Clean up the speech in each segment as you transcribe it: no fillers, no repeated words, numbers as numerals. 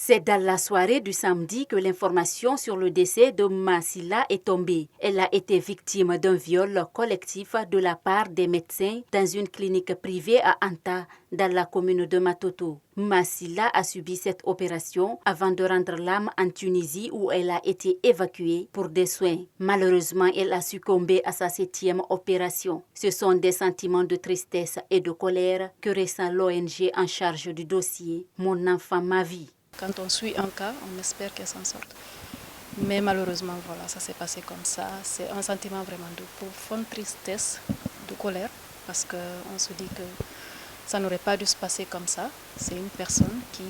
C'est dans la soirée du samedi que l'information sur le décès de Massila est tombée. Elle a été victime d'un viol collectif de la part des médecins dans une clinique privée à Anta, dans la commune de Matoto. Massila a subi cette opération avant de rendre l'âme en Tunisie où elle a été évacuée pour des soins. Malheureusement, elle a succombé à sa 7e opération. Ce sont des sentiments de tristesse et de colère que ressent l'ONG en charge du dossier « Mon enfant, ma vie ». Quand on suit un cas, on espère qu'elle s'en sorte. Mais malheureusement, voilà, ça s'est passé comme ça. C'est un sentiment vraiment de profonde tristesse, de colère, parce qu'on se dit que ça n'aurait pas dû se passer comme ça. C'est une personne qui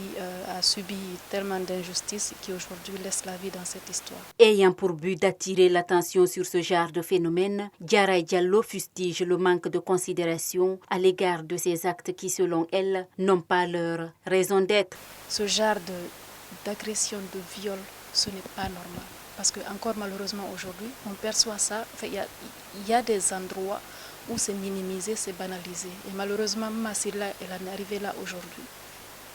a subi tellement d'injustices et qui aujourd'hui laisse la vie dans cette histoire. Ayant pour but d'attirer l'attention sur ce genre de phénomène, Diarra Diallo fustige le manque de considération à l'égard de ces actes qui, selon elle, n'ont pas leur raison d'être. Ce genre d'agression, de viol, ce n'est pas normal. Parce que encore malheureusement aujourd'hui, on perçoit ça. Il y a des endroits où c'est minimisé, c'est banalisé. Et malheureusement, Massila, elle en est arrivée là aujourd'hui.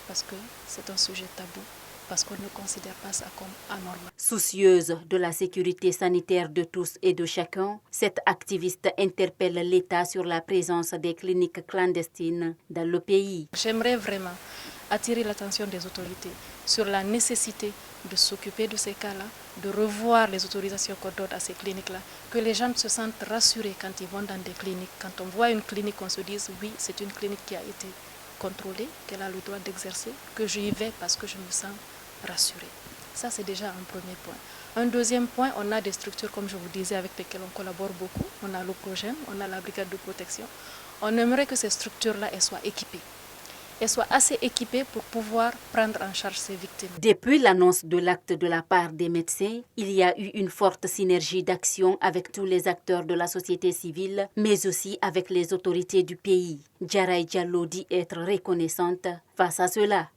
Parce que c'est un sujet tabou. Parce qu'on ne considère pas ça comme anormal. Soucieuse de la sécurité sanitaire de tous et de chacun, cette activiste interpelle l'État sur la présence des cliniques clandestines dans le pays. J'aimerais vraiment attirer l'attention des autorités sur la nécessité de s'occuper de ces cas-là, de revoir les autorisations qu'on donne à ces cliniques-là, que les gens se sentent rassurés quand ils vont dans des cliniques. Quand on voit une clinique, on se dise oui, c'est une clinique qui a été contrôlée, qu'elle a le droit d'exercer, que j'y vais parce que je me sens rassurée. Ça, c'est déjà un premier point. Un deuxième point, on a des structures, comme je vous disais, avec lesquelles on collabore beaucoup. On a l'OPROGEN, on a la brigade de protection. On aimerait que ces structures-là soient équipées. Elles soient assez équipées pour pouvoir prendre en charge ces victimes. Depuis l'annonce de l'acte de la part des médecins, il y a eu une forte synergie d'action avec tous les acteurs de la société civile, mais aussi avec les autorités du pays. Diarra Diallo dit être reconnaissante face à cela.